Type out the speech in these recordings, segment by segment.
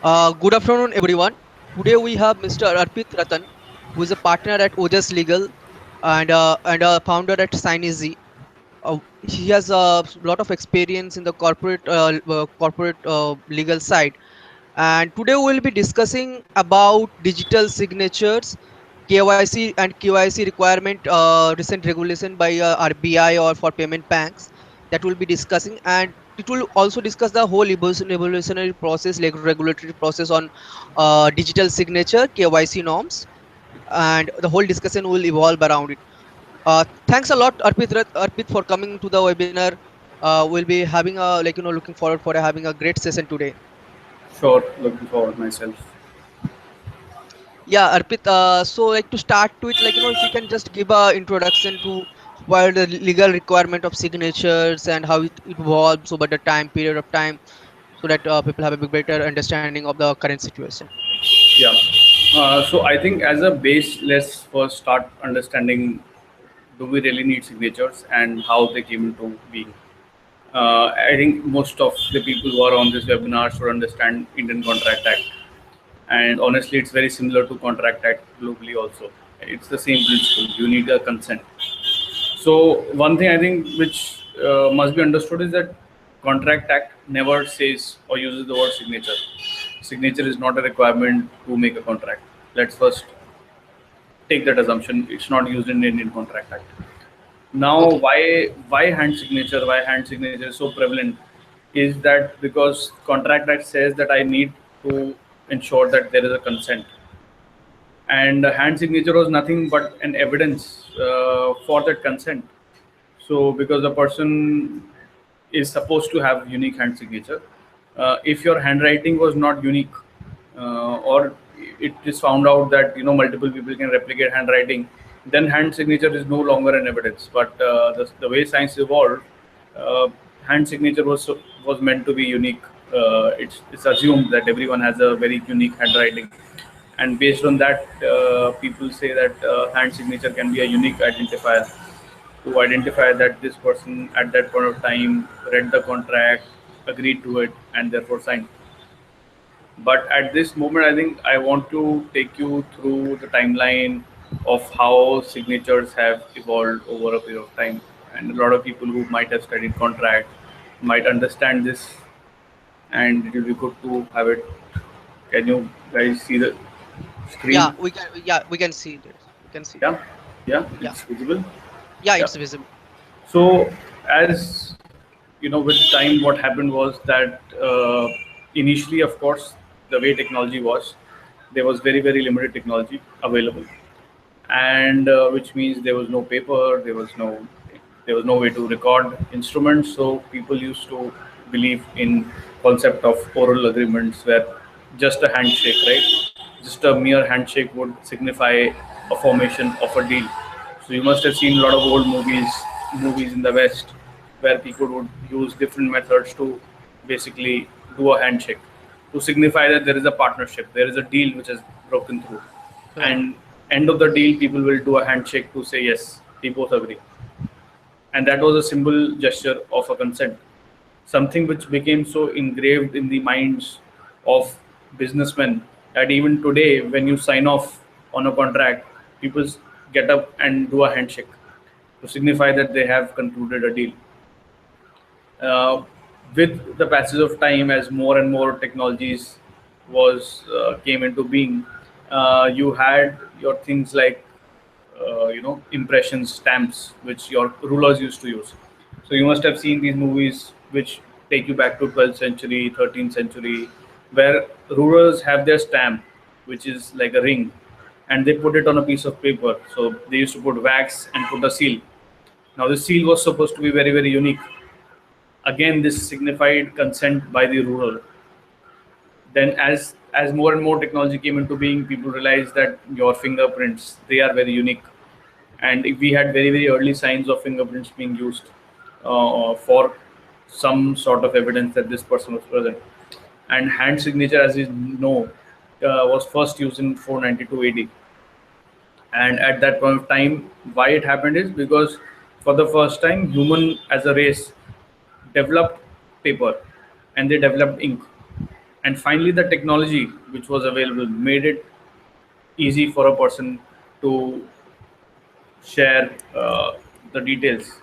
Good afternoon, everyone. Today we have Mr. Arpit Ratan, who is a partner at Ojas Legal and a founder at Sineasy. He has a lot of experience in the corporate legal side, and today we will be discussing about digital signatures, KYC and KYC requirement, recent regulation by RBI or for payment banks that we'll be discussing, and it will also discuss the whole evolutionary process, like regulatory process on digital signature, KYC norms, and the whole discussion will evolve around it. Thanks a lot, Arpit, for coming to the webinar. We'll be having a looking forward for having a great session today. Sure, looking forward myself. Yeah, Arpit. So like to start to it, if you can just give a introduction to what are the legal requirement of signatures and how it evolves over the time period of time, so that people have a bit better understanding of the current situation. Yeah. So I think as a base, let's first start understanding, do we really need signatures and how they came into being. I think most of the people who are on this webinar should understand Indian Contract Act, and honestly, it's very similar to Contract Act globally also. It's the same principle. You need a consent. So one thing I think which must be understood is that Contract Act never says or uses the word signature. Signature is not a requirement to make a contract. Let's first take that assumption. It's not used in the Indian Contract Act. Now, Okay. why hand signature? Why hand signature is so prevalent? Is that because Contract Act says that I need to ensure that there is a consent, and hand signature was nothing but an evidence for that consent. So, because the person is supposed to have unique hand signature, if your handwriting was not unique, or it is found out that multiple people can replicate handwriting, then hand signature is no longer an evidence. But the way science evolved, uh, hand signature was meant to be unique. It's assumed that everyone has a very unique handwriting, and based on that, people say that hand signature can be a unique identifier to identify that this person at that point of time read the contract, agreed to it, and therefore signed. But at this moment, I think I want to take you through the timeline of how signatures have evolved over a period of time. And a lot of people who might have studied contract might understand this, and it will be good to have it. Can you guys see the Yeah, screen? we can. Yeah, we can see this. We can see. Yeah, yeah, Yeah, it's visible. yeah, Yeah. it's visible. So, as with time, what happened was that initially, of course, the way technology was, there was very, very limited technology available, and which means there was no paper, there was no way to record instruments. So people used to believe in concept of oral agreements, where just a handshake, right? Just a mere handshake would signify a formation of a deal. So you must have seen a lot of old movies in the West, where people would use different methods to basically do a handshake to signify that there is a partnership, there is a deal which has broken through, Right. and end of the deal, people will do a handshake to say yes, we both agree, and that was a symbol gesture of a consent, something which became so engraved in the minds of businessmen that even today, when you sign off on a contract, people get up and do a handshake to signify that they have concluded a deal. uh, with the passage of time, as more and more technologies was came into being, you had your things like impressions, stamps, which your rulers used to use. So you must have seen these movies which take you back to 12th century, 13th century, where rulers have their stamp, which is like a ring, and they put it on a piece of paper. So they used to put wax and put a seal. Now the seal was supposed to be very, very unique. Again, this signified consent by the ruler. Then, as more and more technology came into being, people realized that your fingerprints, they are very unique, and if we had very, very early signs of fingerprints being used for some sort of evidence that this person was present. And hand signature, as you know, was first used in 492 AD. And at that point of time, why it happened is because for the first time, human as a race developed paper, and they developed ink. And finally, the technology which was available made it easy for a person to share the details.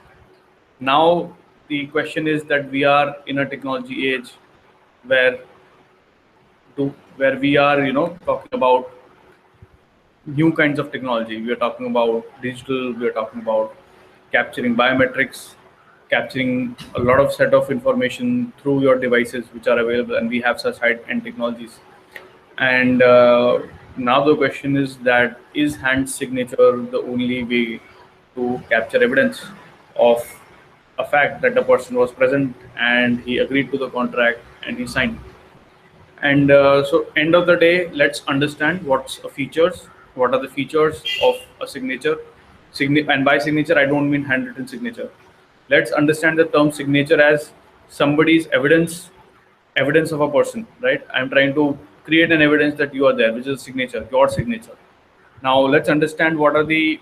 Now the question is that we are in a technology age where where we are, talking about new kinds of technology. We are talking about digital. We are talking about capturing biometrics, capturing a lot of set of information through your devices which are available, and we have such high-end technologies. And now the question is that is hand signature the only way to capture evidence of a fact that the person was present and he agreed to the contract and he signed? And so, end of the day, let's understand what's a features. What are the features of a signature? And by signature, I don't mean handwritten signature. Let's understand the term signature as somebody's evidence of a person, right? I'm trying to create an evidence that you are there, which is signature, your signature. Now, let's understand what are the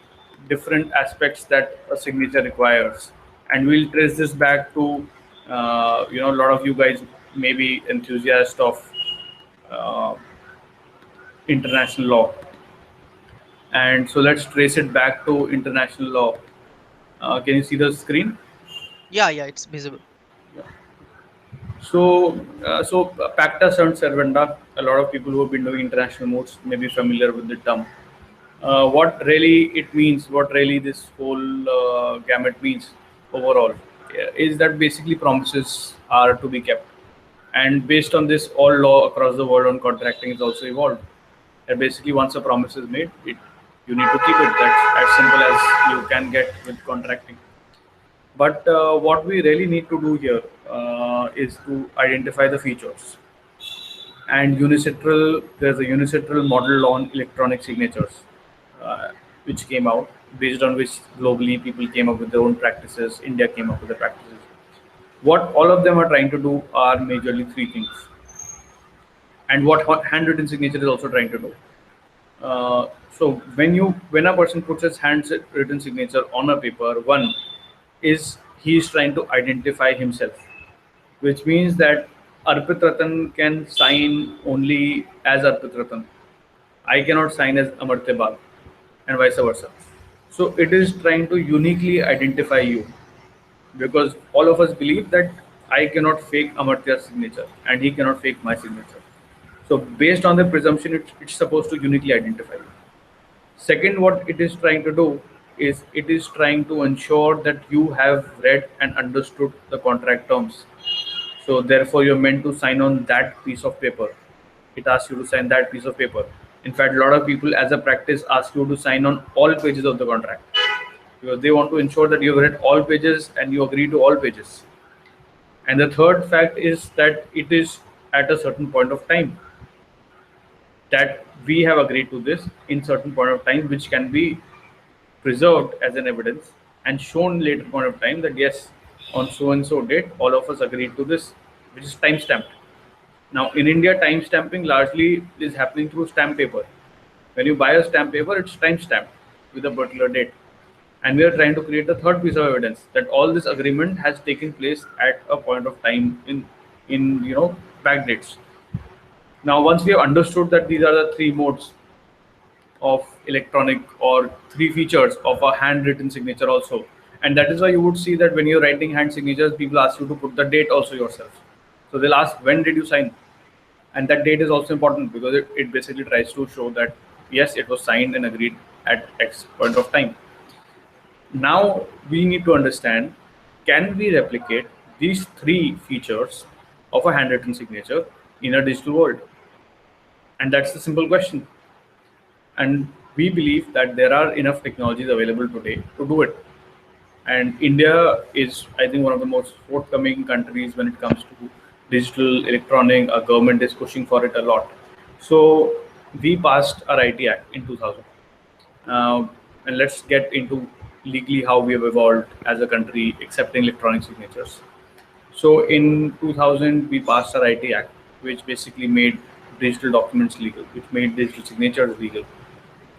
different aspects that a signature requires, and we'll trace this back to, a lot of you guys may be enthusiasts of uh, international law. And so let's trace it back to international law. Can you see the screen? Yeah, yeah, it's visible. Yeah. So pacta sunt servanda. A lot of people who have been doing international modes may be familiar with the term. What really it means, what really this whole gamut means overall, is that basically promises are to be kept. And based on this, all law across the world on contracting is also evolved. And basically, once a promise is made, you need to keep it. That's as simple as you can get with contracting. But what we really need to do here is to identify the features. And there's a unilateral model on electronic signatures, which came out, based on which globally people came up with their own practices. India came up with the practices. What all of them are trying to do are majorly three things, and what handwritten signature is also trying to do. So when a person puts his handwritten signature on a paper, one is he is trying to identify himself, which means that Arpit Ratan can sign only as Arpit Ratan. I cannot sign as Amartya Bal, and vice versa. So it is trying to uniquely identify you, because all of us believe that I cannot fake Amartya's signature and he cannot fake my signature. So based on the presumption, it's supposed to uniquely identify you. Second, what it is trying to do is it is trying to ensure that you have read and understood the contract terms. So therefore, you're meant to sign on that piece of paper. It asks you to sign that piece of paper. In fact, a lot of people, as a practice, ask you to sign on all pages of the contract, because they want to ensure that you've read all pages and you agree to all pages. And the third fact is that it is at a certain point of time that we have agreed to this in certain point of time, which can be preserved as an evidence and shown later point of time that yes, on so and so date, all of us agreed to this, which is time stamped. Now in India, time stamping largely is happening through stamp paper. When you buy a stamp paper, it's time stamped with a particular date. And we are trying to create a third piece of evidence that all this agreement has taken place at a point of time in back dates. Now, once we have understood that these are the three modes of electronic, or three features of a handwritten signature also, and that is why you would see that when you're writing hand signatures, people ask you to put the date also yourself. So they'll ask, when did you sign? And that date is also important, because it basically tries to show that yes, it was signed and agreed at X point of time. Now we need to understand, can we replicate these three features of a handwritten signature in a digital world? And that's the simple question. And we believe that there are enough technologies available today to do it. And India is, I think, one of the most forthcoming countries when it comes to digital electronic. Our government is pushing for it a lot. So we passed our IT Act in 2000. And let's get into legally how we have evolved as a country accepting electronic signatures. So in 2000, we passed our IT Act, which basically made digital documents legal, which made digital signatures legal.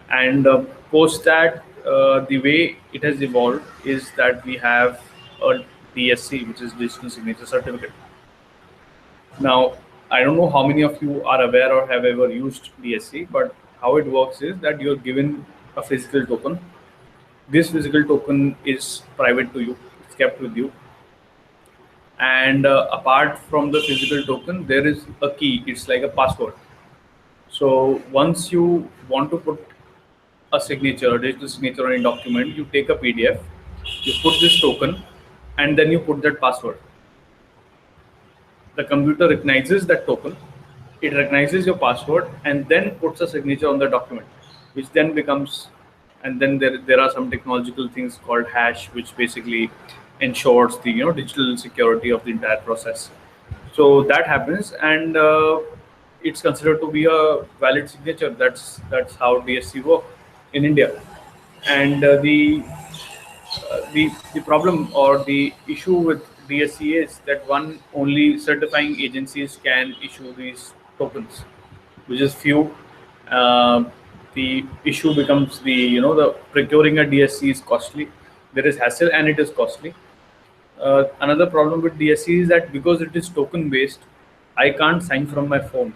And post that, the way it has evolved is that we have a DSC, which is Digital Signature Certificate. Now, I don't know how many of you are aware or have ever used DSC, but how it works is that you're given a physical token. This physical token is private to you, it's kept with you. And apart from the physical token, there is a key, it's like a password. So once you want to put a signature, a digital signature on a document, you take a PDF, you put this token, and then you put that password. The computer recognizes that token, it recognizes your password, and then puts a signature on the document, which then becomes, and then there are some technological things called hash, which basically ensures the digital security of the entire process. So that happens, and it's considered to be a valid signature. That's how DSC work in India. And the problem or the issue with DSC is that one only certifying agencies can issue these tokens, which is few. Uh, the issue becomes the procuring a DSC is costly. There is hassle and it is costly. Another problem with DSC is that because it is token based, I can't sign from my phone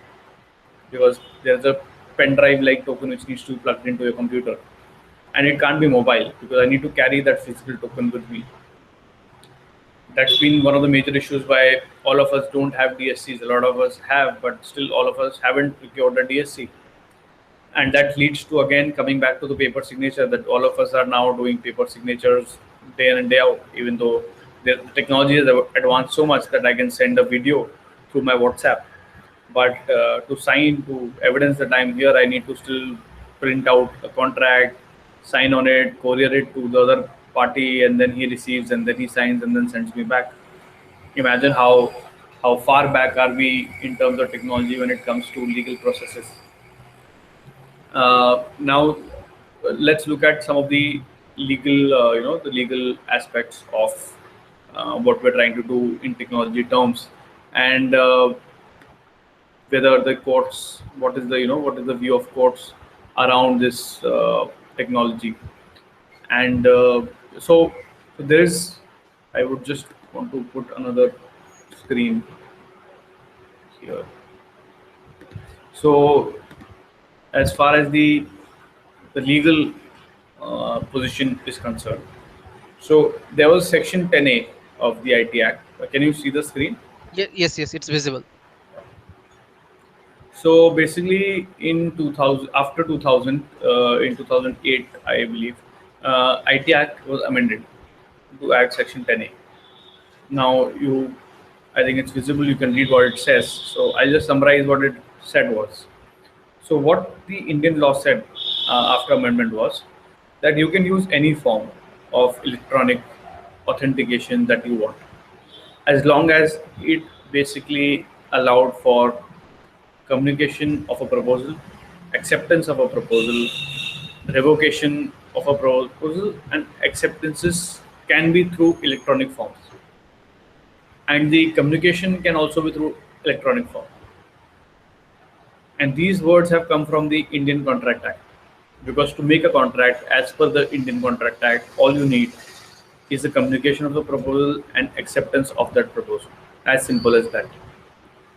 because there's a pen drive like token which needs to be plugged into your computer, and it can't be mobile because I need to carry that physical token with me. That's been one of the major issues why all of us don't have DSCs. A lot of us have, but still all of us haven't procured a DSC. And that leads to, again, coming back to the paper signature, that all of us are now doing paper signatures day in and day out, even though the technology has advanced so much that I can send a video through my WhatsApp. But to sign, to evidence that I'm here, I need to still print out a contract, sign on it, courier it to the other party, and then he receives, and then he signs, and then sends me back. Imagine how far back are we in terms of technology when it comes to legal processes. Now, let's look at some of the legal, the legal aspects of what we're trying to do in technology terms, and whether the courts, what is the view of courts around this technology. And so there's, I would just want to put another screen here. So as far as the legal position is concerned, so there was section 10A of the IT Act. Can you see the screen? Yes, it's visible. So basically, in 2000, after 2000, in 2008, I believe, IT Act was amended to add section 10A. Now I think it's visible. You can read what it says. So I'll just summarize what it said was. So what the Indian law said after amendment was that you can use any form of electronic authentication that you want, as long as it basically allowed for communication of a proposal, acceptance of a proposal, revocation of a proposal, and acceptances can be through electronic forms. And the communication can also be through electronic form. And these words have come from the Indian Contract Act. Because to make a contract, as per the Indian Contract Act, all you need is the communication of the proposal and acceptance of that proposal. As simple as that.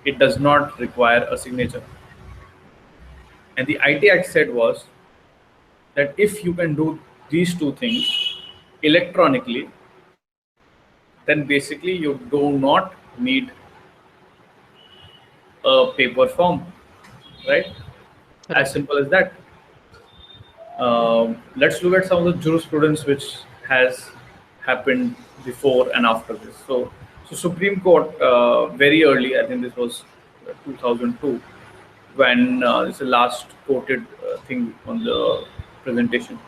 It does not require a signature. And the IT Act said was that if you can do these two things electronically, then basically you do not need a paper form, right? As simple as that. Let's look at some of the jurisprudence which has happened before and after this. So Supreme Court, very early, I think this was 2002, when this is the last quoted thing on the presentation.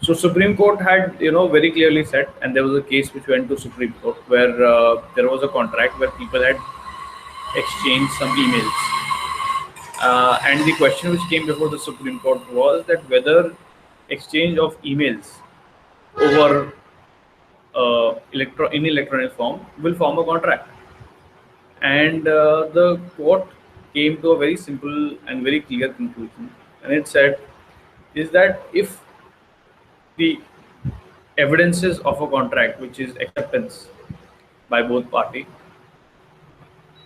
So Supreme Court had, very clearly said, and there was a case which went to Supreme Court where there was a contract where people had exchanged some emails. And the question which came before the Supreme Court was that whether exchange of emails over in electronic form will form a contract. And the court came to a very simple and very clear conclusion. And it said is that if the evidences of a contract, which is acceptance by both party,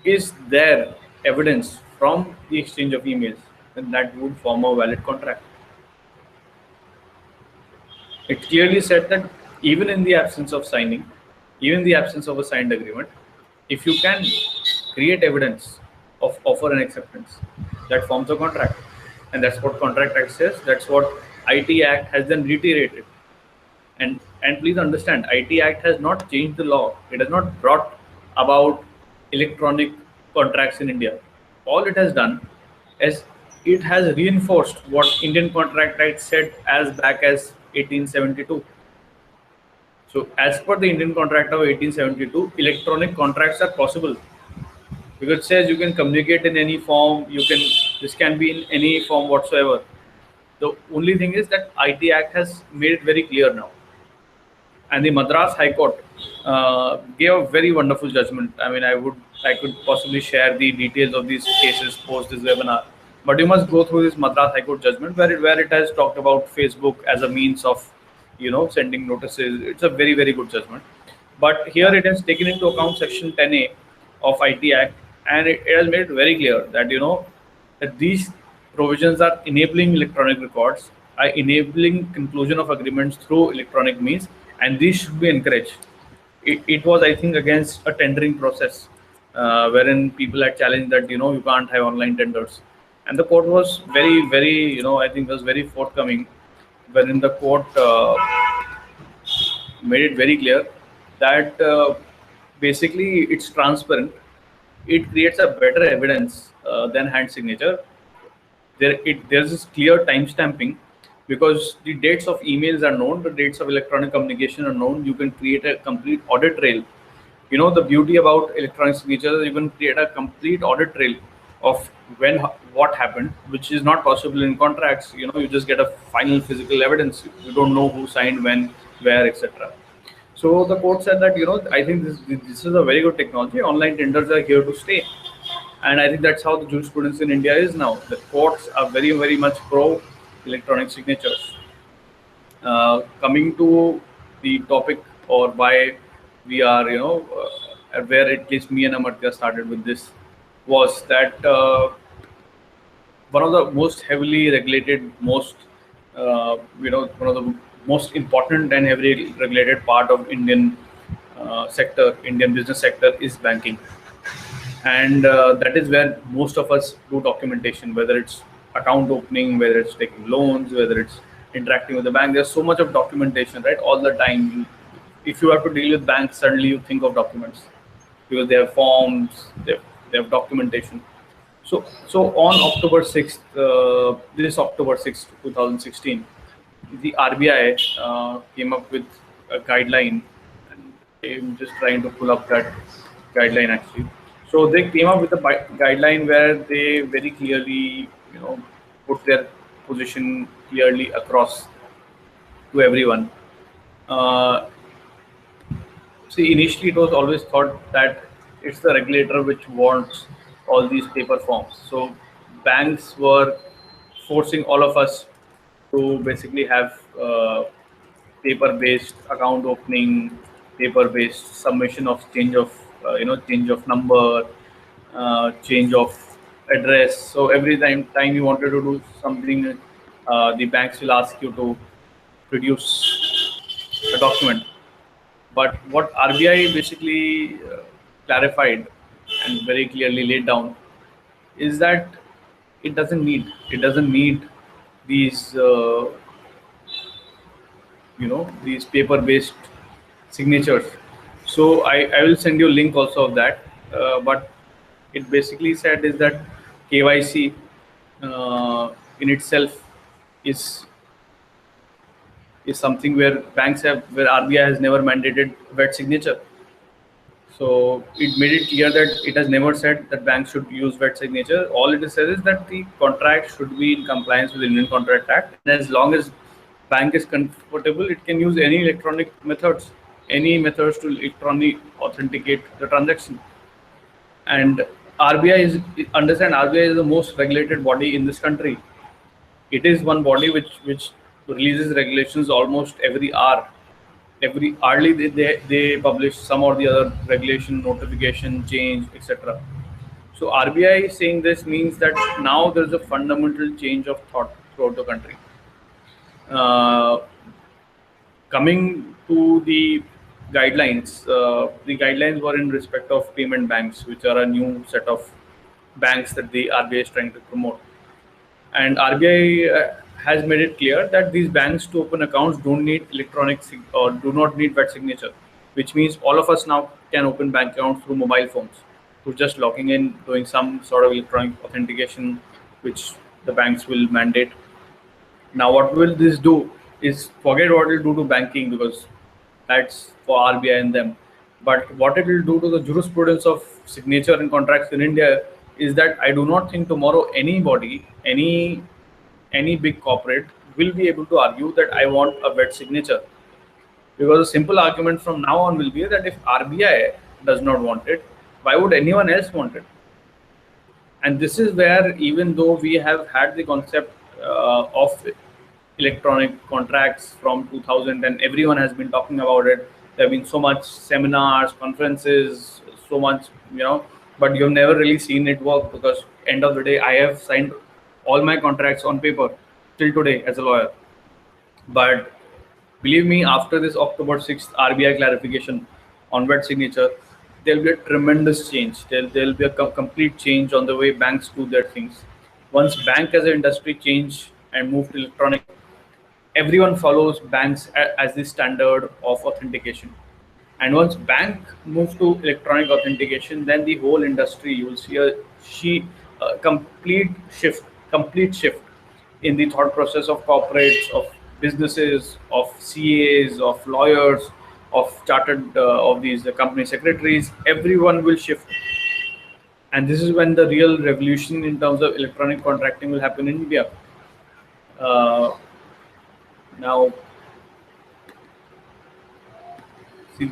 is there evidence from the exchange of emails, then that would form a valid contract. It clearly said that even in the absence of signing, even in the absence of a signed agreement, if you can create evidence of offer and acceptance, that forms a contract. And that's what Contract Act says. That's what IT Act has then reiterated. And please understand, IT Act has not changed the law. It has not brought about electronic contracts in India. All it has done is it has reinforced what Indian Contract Act said as back as 1872. So as per the Indian Contract of 1872, electronic contracts are possible because it says you can communicate in any form. This can be in any form whatsoever. The only thing is that IT Act has made it very clear now. And the Madras High Court gave a very wonderful judgment. I mean, I could possibly share the details of these cases post this webinar, but you must go through this Madras High Court judgment where it has talked about Facebook as a means of, sending notices. It's a very, very good judgment. But here it has taken into account Section 10A of IT Act, and it has made it very clear that that these provisions are enabling electronic records, are enabling conclusion of agreements through electronic means, and these should be encouraged. It was, I think, against a tendering process wherein people had challenged that you can't have online tenders, and the court was very, very, I think was very forthcoming, wherein the court made it very clear that basically it's transparent. It creates a better evidence than hand signature. There's this clear time stamping because the dates of emails are known, the dates of electronic communication are known. You can create a complete audit trail. The beauty about electronic signatures, you can create a complete audit trail of what happened, which is not possible in contracts. You just get a final physical evidence. You don't know who signed when, where, etc. So the court said that I think this is a very good technology. Online tenders are here to stay, and I think that's how the jurisprudence in India is now. The courts are very, very much pro electronic signatures. Coming to the topic or why we are, where at least me and Amartya started with this, was that one of the most heavily regulated, one of the most important and heavily regulated part of Indian Indian business sector is banking. And that is where most of us do documentation, whether it's account opening, whether it's taking loans, whether it's interacting with the bank. There's so much of documentation, right? All the time. If you have to deal with banks, suddenly you think of documents because they have forms, they have documentation. So on October 6th, this October 6th, 2016, the RBI came up with a guideline, and I'm just trying to pull up that guideline actually. So they came up with a guideline where they very clearly, put their position clearly across to everyone. See, initially it was always thought that it's the regulator which wants all these paper forms. So banks were forcing all of us to basically have paper-based account opening, paper-based submission of change of change of number, change of address. So every time you wanted to do something, the banks will ask you to produce a document. But what RBI basically clarified and very clearly laid down is that it doesn't need these these paper-based signatures. So I will send you a link also of that. But it basically said is that KYC in itself is something where where RBI has never mandated wet signature. So it made it clear that it has never said that banks should use wet signature. All it says is that the contract should be in compliance with the Indian Contract Act. And as long as bank is comfortable, it can use any electronic methods, any methods to electronically authenticate the transaction. And RBI is the most regulated body in this country. It is one body which releases regulations almost every hour. Every hourly they publish some or the other regulation, notification, change, etc. So RBI saying this means that now there's a fundamental change of thought throughout the country. Uh, Coming to the guidelines were in respect of payment banks, which are a new set of banks that the RBI is trying to promote. And RBI has made it clear that these banks to open accounts don't need or do not need wet signature, which means all of us now can open bank accounts through mobile phones, through just logging in, doing some sort of electronic authentication, which the banks will mandate. Now, what will this do is forget what it will do to banking because that's for RBI and them. But what it will do to the jurisprudence of signature and contracts in India is that I do not think tomorrow anybody, any big corporate will be able to argue that I want a wet signature. Because a simple argument from now on will be that if RBI does not want it, why would anyone else want it? And this is where, even though we have had the concept of electronic contracts from 2000 and everyone has been talking about it, there have been so much seminars, conferences, so much, but you've never really seen it work because end of the day, I have signed all my contracts on paper till today as a lawyer. But believe me, after this October 6th RBI clarification on wet signature, there'll be a tremendous change. There'll be a complete change on the way banks do their things. Once bank as an industry change and move to electronic, everyone follows banks as the standard of authentication. And once bank move to electronic authentication, then the whole industry, you will see a complete shift in the thought process of corporates, of businesses, of CAs, of lawyers, of chartered of these company secretaries. Everyone will shift, and this is when the real revolution in terms of electronic contracting will happen in India. Now, see,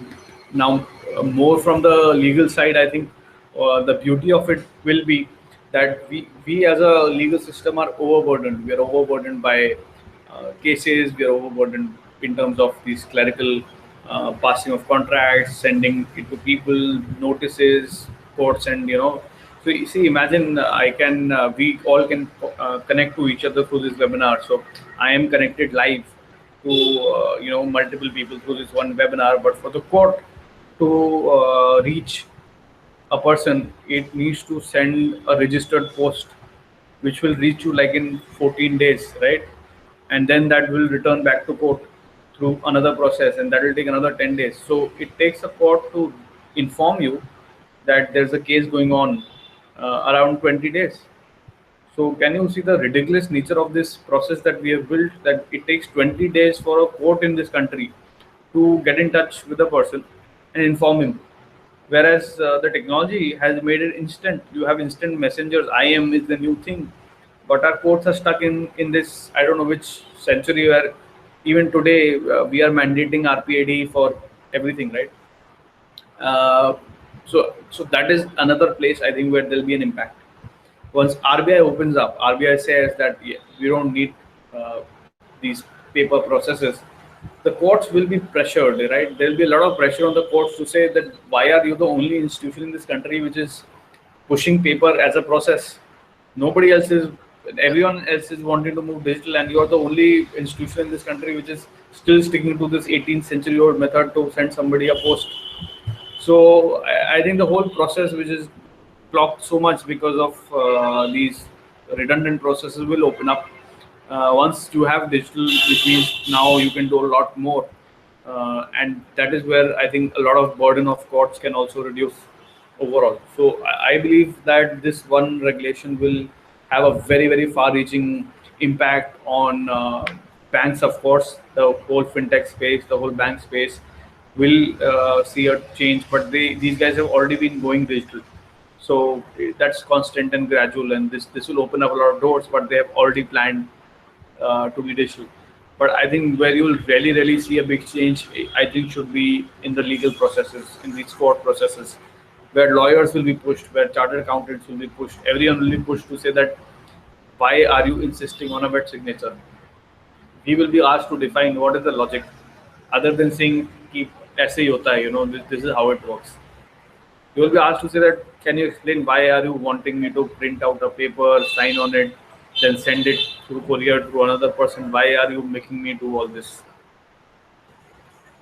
now more from the legal side, I think the beauty of it will be that we as a legal system are overburdened. We are overburdened by cases. We are overburdened in terms of these clerical passing of contracts, sending it to people, notices, courts, and So you see, imagine we all can connect to each other through this webinar. So I am connected live to multiple people through this one webinar. But for the court to reach a person, it needs to send a registered post, which will reach you like in 14 days, right? And then that will return back to court through another process, and that will take another 10 days. So it takes a court to inform you that there's a case going on around 20 days. So can you see the ridiculous nature of this process that we have built, that it takes 20 days for a court in this country to get in touch with a person and inform him? Whereas the technology has made it instant. You have instant messengers. IM is the new thing. But our courts are stuck in this, I don't know which century, where even today we are mandating RPAD for everything, right? So that is another place I think where there'll be an impact. Once RBI opens up, RBI says that we don't need these paper processes, the courts will be pressured, right? There'll be a lot of pressure on the courts to say that why are you the only institution in this country which is pushing paper as a process? Nobody else is, everyone else is wanting to move digital, and you are the only institution in this country which is still sticking to this 18th century old method to send somebody a post. So I think the whole process, which is blocked so much because of these redundant processes, will open up. Once you have digital, which means now you can do a lot more. And that is where I think a lot of burden of courts can also reduce overall. So I believe that this one regulation will have a very, very far-reaching impact on banks, of course. The whole fintech space, the whole bank space will see a change, but these guys have already been going digital. So that's constant and gradual, and this will open up a lot of doors, but they have already planned to be digital. But I think where you will really see a big change, I think, should be in the legal processes, in these court processes, where lawyers will be pushed, where chartered accountants will be pushed. Everyone will be pushed to say that, why are you insisting on a wet signature? We will be asked to define what is the logic, other than saying, keep ऐसे ही होता है, this is how it works. You will be asked to say that can you explain why are you wanting me to print out a paper, sign on it, then send it through courier to another person? Why are you making me do all this?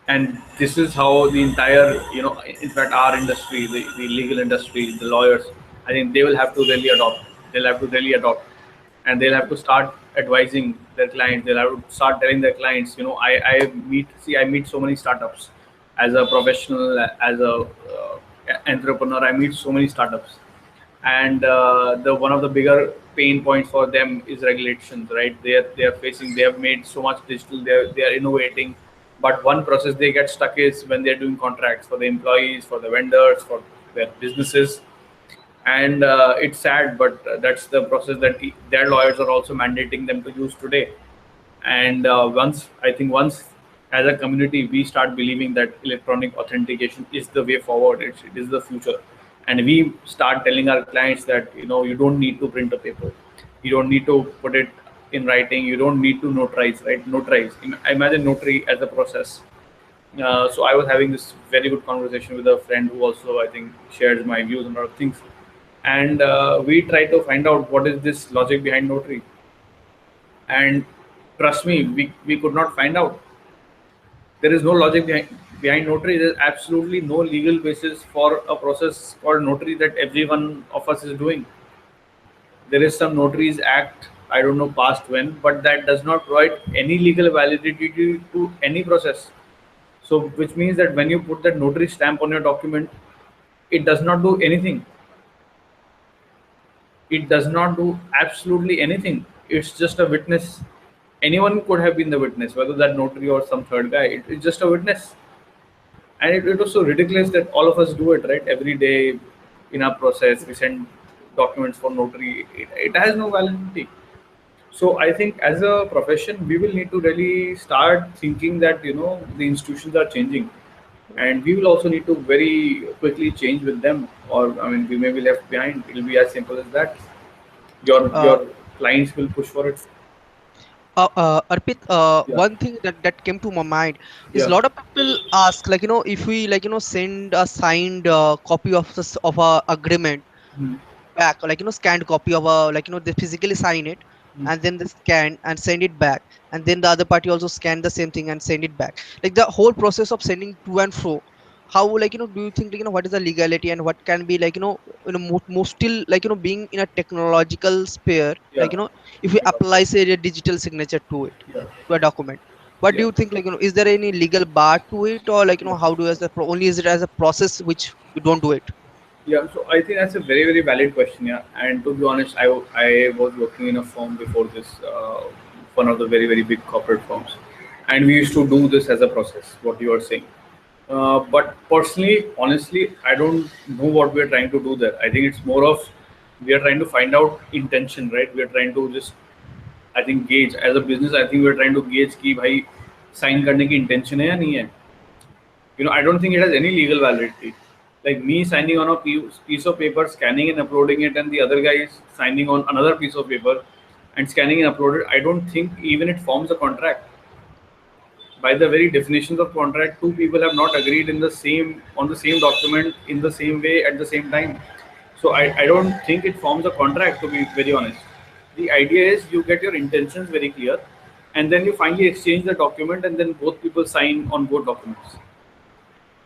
And this is how the entire, in fact, our industry, the legal industry, the lawyers, I think they will have to really adopt. They'll have to really adopt, and they'll have to start advising their clients. They'll have to start telling their clients, I meet so many startups as a professional, as a entrepreneur. I meet so many startups, and the one of the bigger pain points for them is regulations, right? They are facing, they have made so much digital, they are innovating, but one process they get stuck is when they're doing contracts for the employees, for the vendors, for their businesses. And it's sad, but that's the process that their lawyers are also mandating them to use today. And once as a community we start believing that electronic authentication is the way forward, it is the future, and we start telling our clients that you don't need to print a paper, you don't need to put it in writing, you don't need to notarize, right? Notarize, imagine notary as a process. So I was having this very good conversation with a friend who also, I think, shares my views on a lot of things, and we tried to find out what is this logic behind notary. And trust me, we could not find out. There is no logic behind notary. There is absolutely no legal basis for a process called notary that every one of us is doing. There is some Notaries Act, I don't know past when, but that does not provide any legal validity to any process. So, which means that when you put that notary stamp on your document, it does not do anything. It does not do absolutely anything. It's just a witness. Anyone could have been the witness, whether that notary or some third guy. It's just a witness. And it was so ridiculous that all of us do it, right? Every day in our process, we send documents for notary. It has no validity. So I think as a profession, we will need to really start thinking that the institutions are changing, and we will also need to very quickly change with them, or I mean, we may be left behind. It will be as simple as that. Uh, Your clients will push for it. Arpit, Yeah. one thing that came to my mind is a Yeah. lot of people ask, like, if we, like, send a signed copy of this of a agreement Hmm. back, like, scanned copy of a, like, they physically sign it, Hmm. and then they scan and send it back, and then the other party also scan the same thing and send it back, like the whole process of sending to and fro. How, like, do you think, like, what is the legality, and what can be, like, most still, like, being in a technological sphere, like, Yeah. if we Yeah. apply, say, a digital signature to it, Yeah. to a document, what do Yeah. you think, like, is there any legal bar to it, or, like, Yeah. how do as the only is it as a process which we don't do it? Yeah, so I think that's a very, very valid question. Yeah, and to be honest, I was working in a firm before this, one of the very, very big corporate firms, and we used to do this as a process. What you are saying, but personally, honestly, I don't know what we are trying to do there. I think it's more of we are trying to find out intention, right? We are trying to just, I think, gauge as a business. I think we are trying to gauge कि भाई sign करने की intention है या नहीं है. I don't think it has any legal validity. Like me signing on a piece of paper, scanning and uploading it, and the other guy is signing on another piece of paper and scanning and upload it. I don't think even it forms a contract. By the very definitions of contract, two people have not agreed in the same on the same document in the same way at the same time. So I don't think it forms a contract, to be very honest. The idea is you get your intentions very clear, and then you finally exchange the document, and then both people sign on both documents.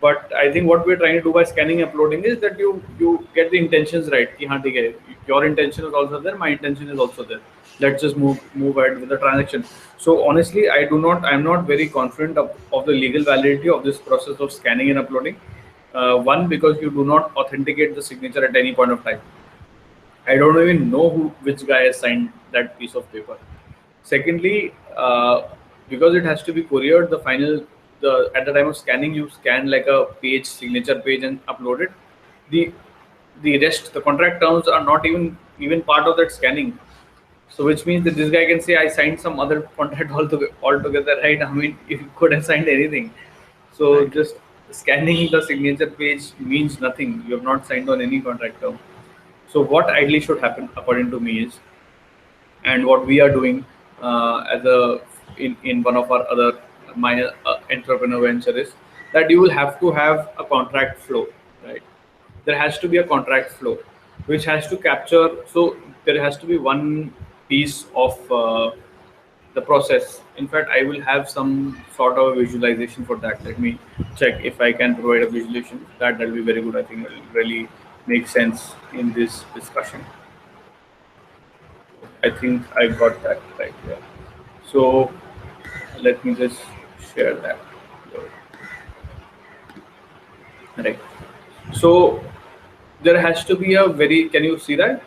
But I think what we're trying to do by scanning and uploading is that you get the intentions right. कि हाँ ठीक है, your intention is also there, my intention is also there. Let's just move ahead with the transaction. So honestly, I'm not very confident of the legal validity of this process of scanning and uploading. One, because you do not authenticate the signature at any point of time. I don't even know which guy has signed that piece of paper. Secondly, because it has to be couriered, the at the time of scanning, you scan like a page, signature page, and upload it. The the rest, the contract terms are not even part of that scanning. So which means that this guy can say I signed some other contract altogether, right? I mean, if you could have signed anything. So Right. just scanning the signature page means nothing. You have not signed on any contract term. So what ideally should happen, according to me, is, and what we are doing as a in one of our other minor entrepreneur venture is that you will have to have a contract flow, right? there has to be a contract flow, which has to capture. So there has to be one piece of the process. In fact, I will have some sort of visualization for that. Let me check if I can provide a visualization. That will be very good. I think it will really make sense in this discussion. I think I got that right here. So let me just share that. Right. So there has to be a very. Can you see that?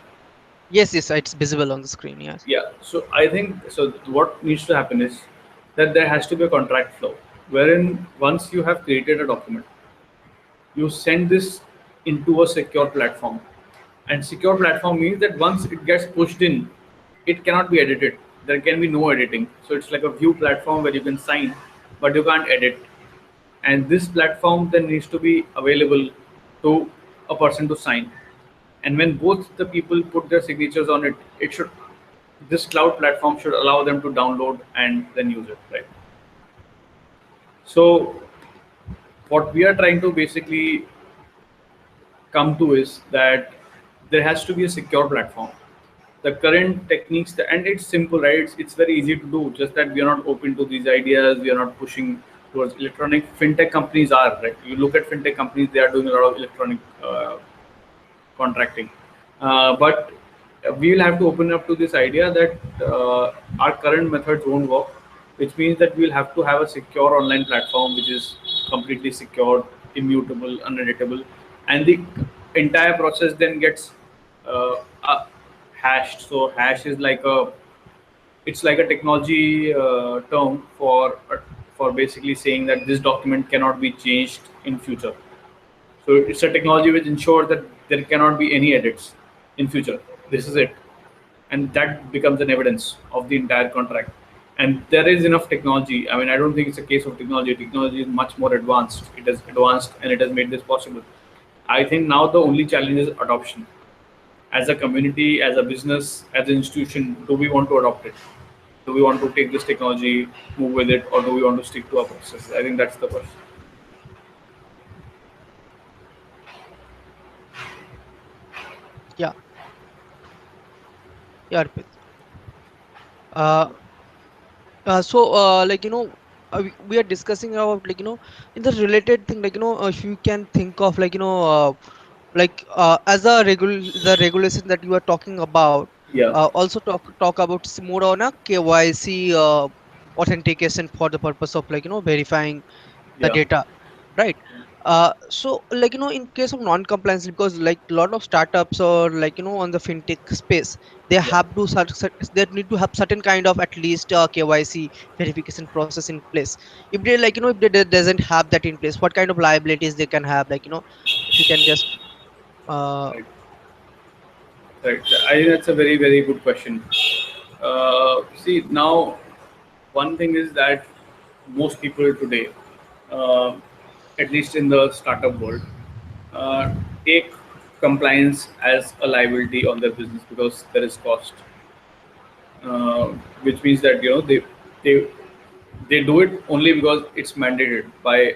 Yes, yes, it's visible on the screen. Yes. Yeah. So I think so. What needs to happen is that there has to be a contract flow, wherein once you have created a document, you send this into a secure platform. And secure platform means that once it gets pushed in, it cannot be edited. There can be no editing. So it's like a view platform where you can sign, but you can't edit. And this platform then needs to be available to a person to sign. And when both the people put their signatures on it, it should this cloud platform should allow them to download and then use it, right? So what we are trying to basically come to is that there has to be a secure platform. The current techniques, and it's simple, right? It's very easy to do. Just that we are not open to these ideas. We are not pushing towards electronic. Fintech companies are, right? You look at fintech companies; they are doing a lot of electronic contracting. But we will have to open up to this idea that our current methods won't work, which means that we'll have to have a secure online platform which is completely secure, immutable, uneditable, and the entire process then gets hashed. So hash is like a it's like a technology term for basically saying that this document cannot be changed in future. So it's a technology which ensures that there cannot be any edits in future. This is it, and that becomes an evidence of the entire contract. And there is enough technology. I mean, I don't think it's a case of technology. Technology is much more advanced. It is advanced, and it has made this possible. I think now the only challenge is adoption. As a community, as a business, as an institution, do we want to adopt it? Do we want to take this technology, move with it, or do we want to stick to our process? I think that's the question. Yeah. Yeah, Arpit. Uh, like we are discussing about in the related thing, if you can think of as a the regulation that you are talking about, Yeah, also talk about more on a KYC authentication for the purpose of verifying the yeah, data, right? So in case of non-compliance, because like a lot of startups or on the fintech space, they yeah. have to they need to have certain kind of at least KYC verification process in place. If they if they doesn't have that in place, what kind of liabilities they can have, if you can just uh Right, right. I think that's a very, very good question. See, now one thing is that most people today, uh, at least in the startup world, uh, take compliance as a liability on their business because there is cost, uh, which means that they they do it only because it's mandated by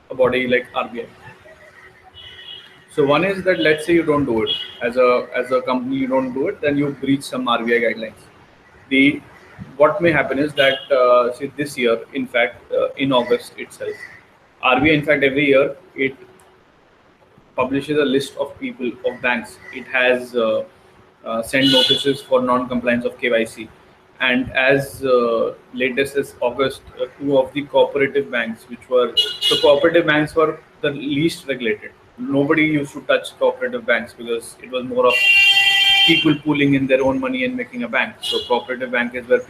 a body like RBI. So one is that let's say you don't do it as a company, you don't do it, then you breach some RBI guidelines. The what may happen is that see this year, in fact, in August itself, RBI, in fact, every year it publishes a list of people of banks. It has sent notices for non-compliance of KYC, and as latest as August, two of the cooperative banks, which were so cooperative banks were the least regulated. Nobody used to touch cooperative banks because it was more of people pooling in their own money and making a bank. So cooperative bank is where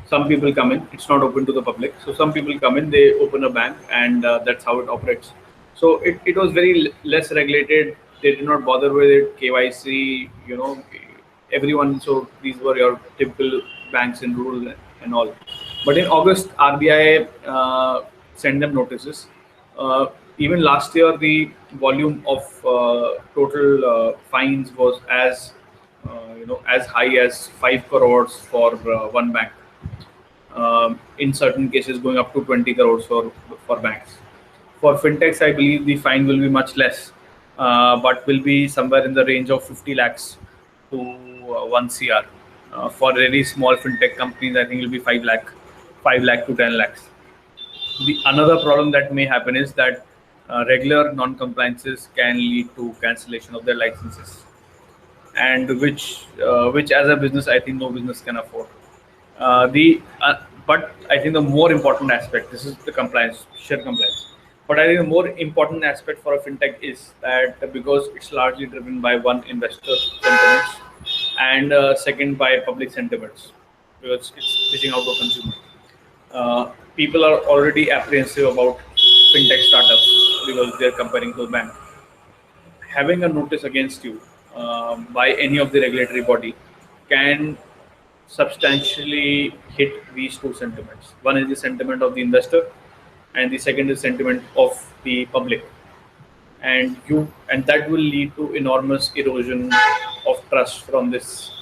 some people come in. It's not open to the public. So some people come in, they open a bank, and that's how it operates. So it was very less regulated. They did not bother with it. KYC, everyone. So these were your typical banks in rural and all. But in August, RBI sent them notices. Uh, Even last year, the volume of total fines was as high as 5 crores for one bank. In certain cases, going up to 20 crores for banks. For fintechs, I believe the fine will be much less. but will be somewhere in the range of 50 lakhs to 1 CR. For very small fintech companies, I think it will be 5 lakh to 10 lakhs. The another problem that may happen is that regular non-compliances can lead to cancellation of their licenses, and which as a business I think no business can afford. The But I think the more important aspect, this is the compliance, sheer compliance. But I think the more important aspect for a fintech is that because it's largely driven by one, investor sentiments, and second, by public sentiments, because it's reaching out to a consumer. People are already apprehensive about fintech startups because they're comparing to a bank. Having a notice against you by any of the regulatory body can substantially hit these two sentiments. One is the sentiment of the investor, and the second is sentiment of the public. And that will lead to enormous erosion of trust from this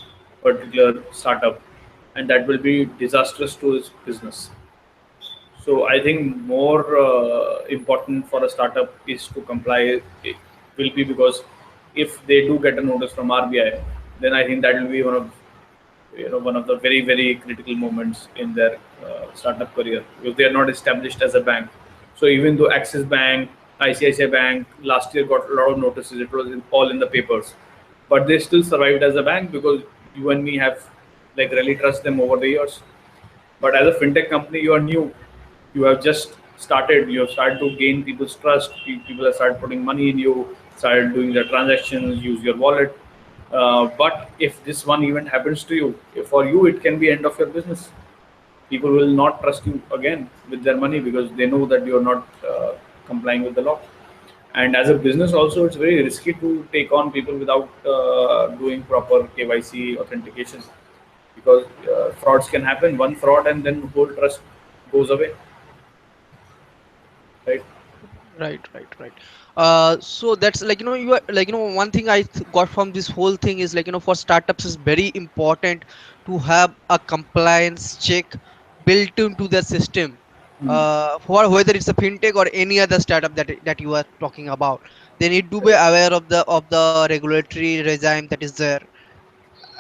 particular startup, and that will be disastrous to its business. So I think more important for a startup is to comply. It will be because if they do get a notice from RBI, then I think that will be one of the very very critical moments in their startup career, if they are not established as a bank. So even though Axis Bank, ICICI Bank last year got a lot of notices, it was all in the papers, but they still survived as a bank because you and me have like really trust them over the years. But as a fintech company, you are new. You have just started. You have started to gain people's trust. People have started putting money in you, started doing their transactions, use your wallet. But if this one event happens to you, for you it can be end of your business. People will not trust you again with their money because they know that you are not complying with the law. And as a business also, it's very risky to take on people without doing proper KYC authentication, because frauds can happen. One fraud and then whole trust goes away, right? Right. So that's like, you are like, one thing I got from this whole thing is like, for startups is very important to have a compliance check built into the system. Hmm. For whether it's a fintech or any other startup that you are talking about, they need to be aware of the regulatory regime that is there,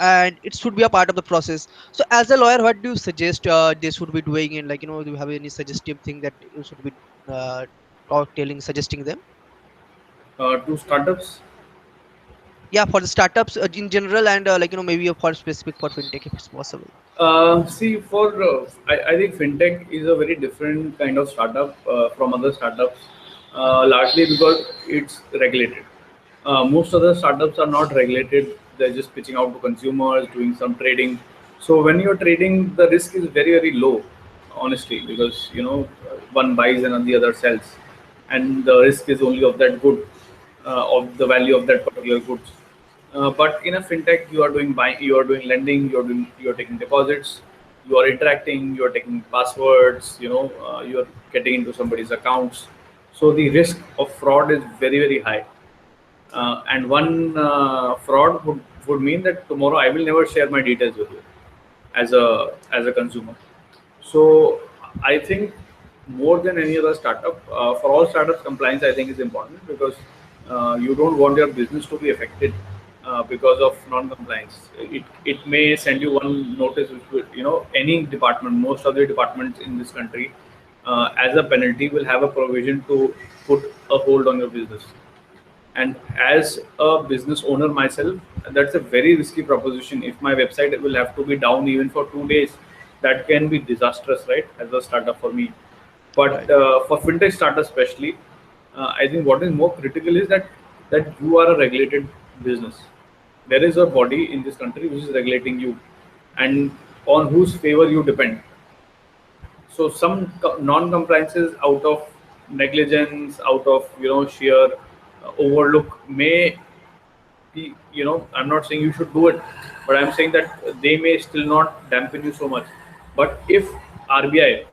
and it should be a part of the process. So as a lawyer, what do you suggest they should be doing? And like, do you have any suggestive thing that you should be uh, suggesting them? To startups, Yeah, for the startups in general, and like, maybe for specific for fintech if it's possible. see, I think fintech is a very different kind of startup from other startups, largely because it's regulated. Most other startups are not regulated. They're just pitching out to consumers, doing some trading. So when you're trading, the risk is very very low, honestly, because one buys and the other sells, and the risk is only of that good, of the value of that particular goods. But in a fintech, you are doing buying, you are doing lending, you're taking deposits, you are interacting, you are taking passwords, you are getting into somebody's accounts. So the risk of fraud is very very high. And one fraud would mean that tomorrow I will never share my details with you as a consumer. So I think more than any other startup, for all startups, compliance I think is important, because you don't want your business to be affected because of non-compliance. It may send you one notice, which will, any department, most of the departments in this country, as a penalty will have a provision to put a hold on your business. And as a business owner myself, that's a very risky proposition. If my website will have to be down even for 2 days, that can be disastrous, right, as a startup for me. But Right. for fintech startups especially, I think what is more critical is that you are a regulated business. There is a body in this country which is regulating you, and on whose favor you depend. So some non-compliances out of negligence, out of sheer overlook, may be, I'm not saying you should do it, but I'm saying that they may still not dampen you so much. But if RBI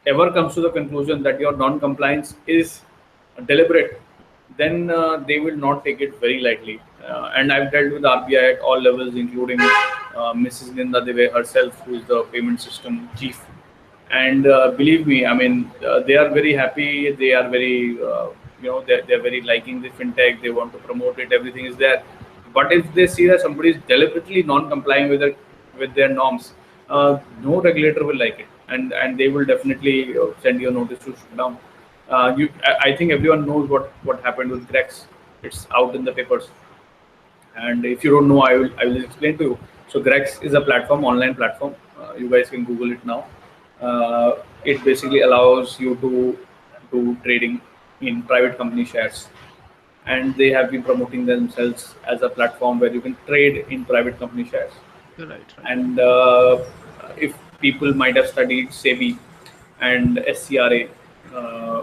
ever comes to the conclusion that your non-compliance is deliberate, then they will not take it very lightly. And I've dealt with RBI at all levels, including Mrs. Ninda Deve herself, who is the payment system chief. And believe me, I mean, they are very happy. They are very, they're very liking the fintech, they want to promote it, everything is there. But if they see that somebody is deliberately non-complying with their norms, no regulator will like it, and they will definitely send you a notice to shut down. I think everyone knows what happened with Grex. It's out in the papers. And if you don't know, I will explain to you. So Grex is a platform, online platform. You guys can Google it now. It basically allows you to do trading in private company shares, and they have been promoting themselves as a platform where you can trade in private company shares. Right, right. And if people might have studied SEBI and SCRA, uh,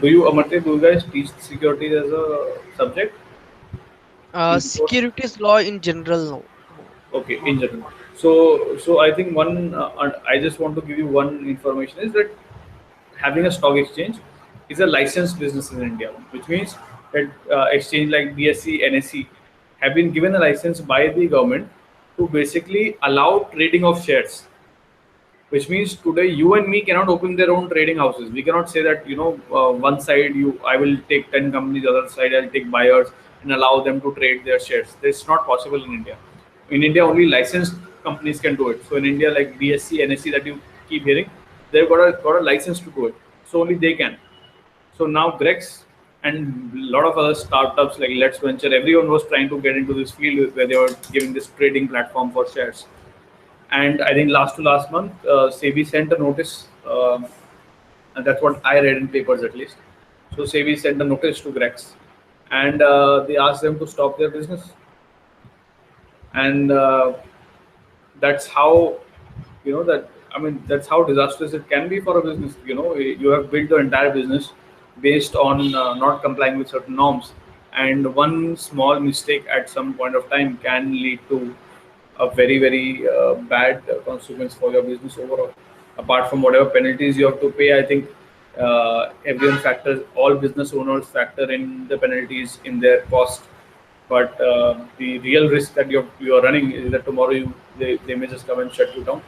do you, Amartya, do you guys teach securities as a subject in the course? Securities law in general, no. No, Okay, not. in general. So I think I just want to give you one information is that having a stock exchange is a licensed business in India, which means that exchange like BSE, NSE have been given a license by the government to basically allow trading of shares. Which means today you and me cannot open their own trading houses. We cannot say that one side I will take 10 companies, other side I'll take buyers and allow them to trade their shares. This is not possible in India. In India, only licensed companies can do it. So in India, like BSE, NSE that you keep hearing, they've got a license to do it. So only they can. So now Grex and a lot of other startups like Let's Venture, everyone was trying to get into this field where they were giving this trading platform for shares. And I think last to last month, SEBI sent a notice, and that's what I read in papers at least. So SEBI sent a notice to Grex, and they asked them to stop their business. And that's how, that I mean, that's how disastrous it can be for a business. You have built your entire business based on not complying with certain norms, and one small mistake at some point of time can lead to a very very bad consequence for your business overall. Apart from whatever penalties you have to pay, I think everyone factors, all business owners factor in the penalties in their cost. But the real risk that you're running is that tomorrow they may just come and shut you down.